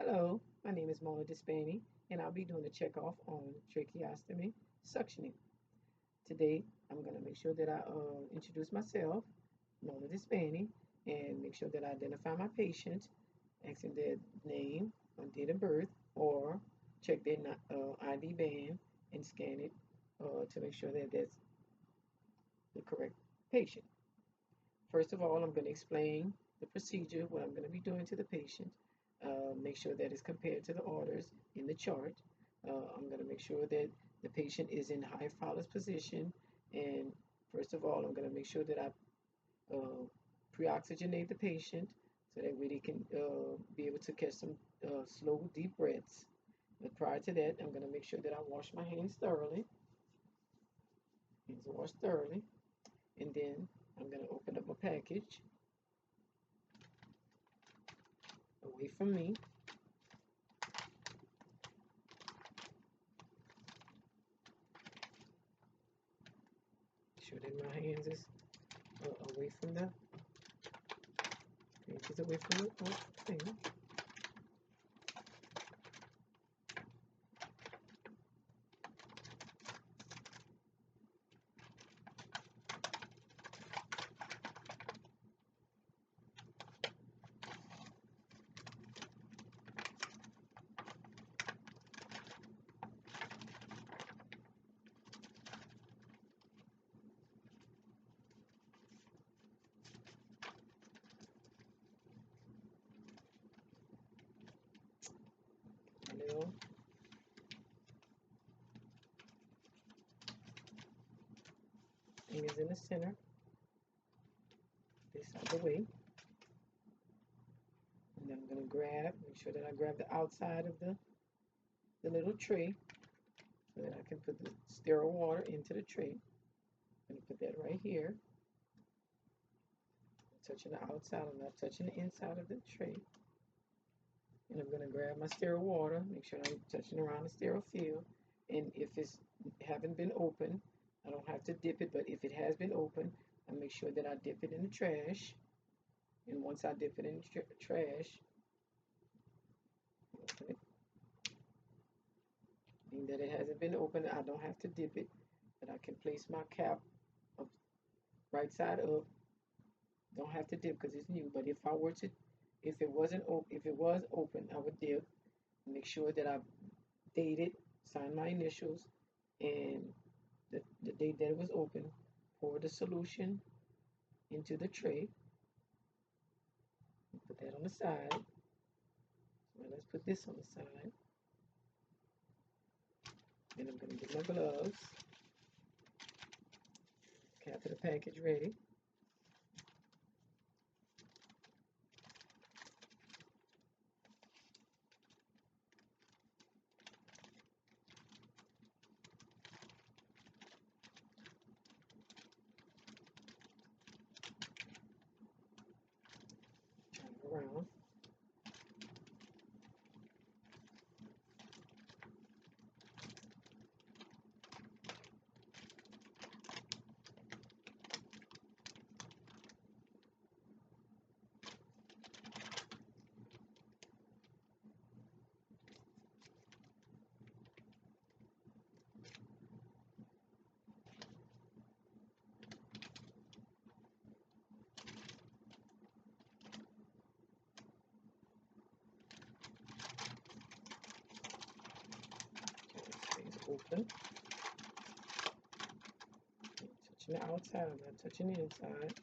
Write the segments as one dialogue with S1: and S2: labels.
S1: Hello, my name is Mona Dispani, and I'll be doing a checkoff on tracheostomy suctioning. Today, I'm going to make sure that I introduce myself, Mona Dispani, and make sure that I identify my patient, asking their name, date of birth, or check their ID band and scan it to make sure that that's the correct patient. First of all, I'm going to explain the procedure, what I'm going to be doing to the patient, make sure that it's compared to the orders in the chart. I'm going to make sure that the patient is in high phallus position. And first of all, I'm going to make sure that I pre-oxygenate the patient so that way they can be able to catch some slow, deep breaths. But prior to that, I'm going to make sure that I wash my hands thoroughly. Hands are washed thoroughly. And then I'm going to open up a package away from me. Sure that my hands is away from the inches away from the thing. My little fingers in the center, this out of the way. And then I'm going to make sure that I grab the outside of the little tray so that I can put the sterile water into the tray. I'm going to put that right here. I'm touching the outside, I'm not touching the inside of the tray. And I'm going to grab my sterile water, make sure I'm touching around the sterile field. And if it's haven't been opened, I don't have to dip it, but if it has been opened, I make sure that I dip it in the trash. And once I dip it in the trash, open it, being that it hasn't been opened, I don't have to dip it, but I can place my cap up, right side up. Don't have to dip because it's new. But if I were to, if it wasn't open, if it was open, I would dip. Make sure that I date it, sign my initials, and the date that it was open. Pour the solution into the tray. Put that on the side. So let's put this on the side. Then I'm going to get my gloves. Cap of the package ready. Turn it around. Stays open. Touching the outside, I'm not touching the inside.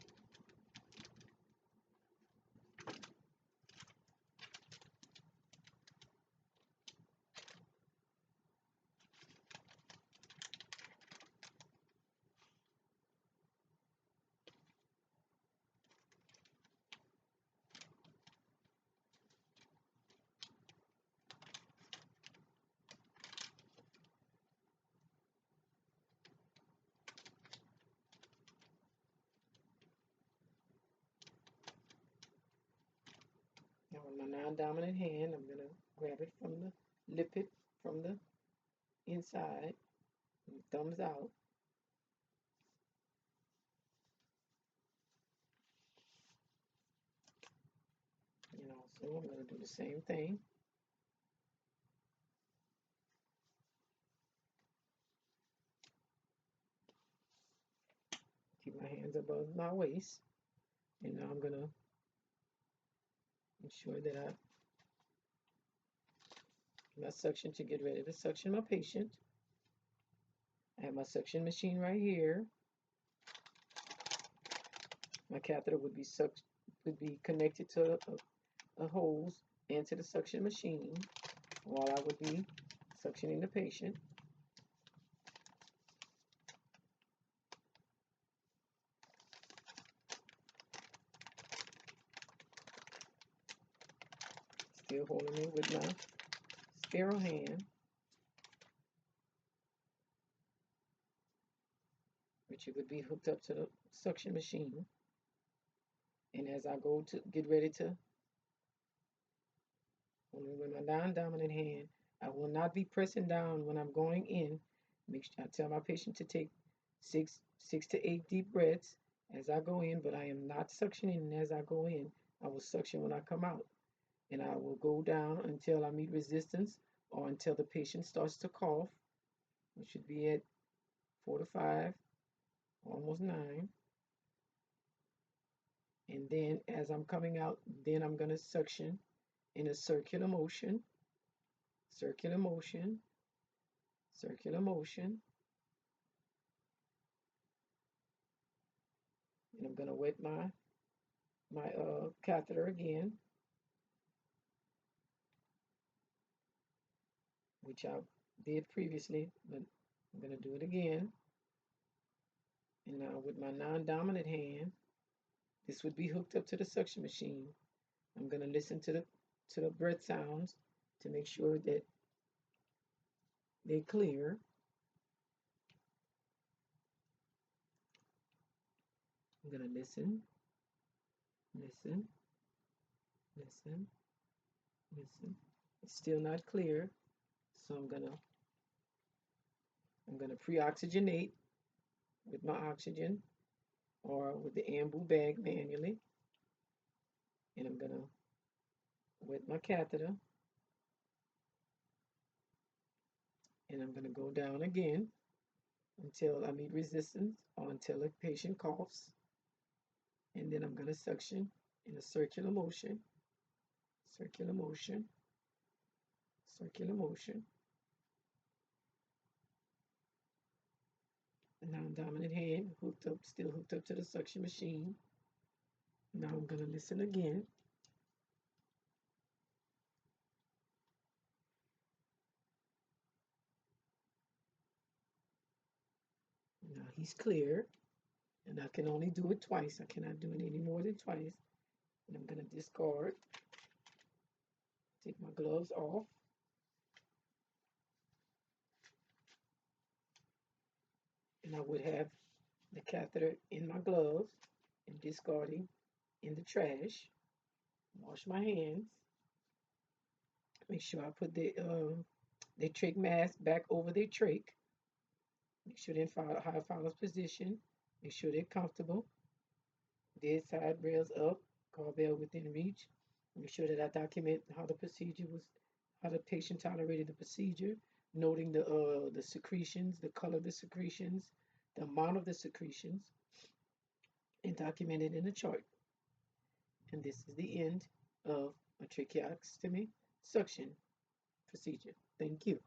S1: Now with my non-dominant hand, I'm going to grab it from the, lip it from the inside, and thumbs out. And also I'm going to do the same thing above my waist. And now I'm gonna ensure that my suction to get ready to suction my patient. I have my suction machine right here. My catheter would be connected to a hose into the suction machine while I would be suctioning the patient. Still holding it with my sterile hand, which it would be hooked up to the suction machine. And as I go to get ready to, only with my non-dominant hand, I will not be pressing down when I'm going in. I tell my patient to take six to eight deep breaths as I go in, but I am not suctioning as I go in. I will suction when I come out. And I will go down until I meet resistance or until the patient starts to cough, which should be at 4 to 5, almost 9. And then as I'm coming out, then I'm going to suction in a circular motion, circular motion, circular motion. And I'm going to wet my catheter again, which I did previously, but I'm going to do it again. And now with my non-dominant hand, this would be hooked up to the suction machine. I'm going to listen to the breath sounds to make sure that they're clear. I'm going to listen, listen, listen, listen. It's still not clear, so I'm gonna pre-oxygenate with my oxygen or with the ambu bag manually, and I'm gonna wet my catheter, and I'm gonna go down again until I meet resistance or until a patient coughs, and then I'm gonna suction in a circular motion, circular motion, circular motion. The non-dominant hand hooked up, still hooked up to the suction machine. Now I'm gonna listen again. Now he's clear, and I can only do it twice. I cannot do it any more than twice. And I'm gonna discard, take my gloves off. And I would have the catheter in my gloves and discarding in the trash. Wash my hands. Make sure I put their trach mask back over their trach. Make sure they're in high follows position. Make sure they're comfortable. Dead side rails up, call bell within reach. Make sure that I document how the procedure was, how the patient tolerated the procedure, noting the secretions, the color of the secretions, the amount of the secretions, and document it in a chart. And this is the end of a tracheostomy suction procedure. Thank you.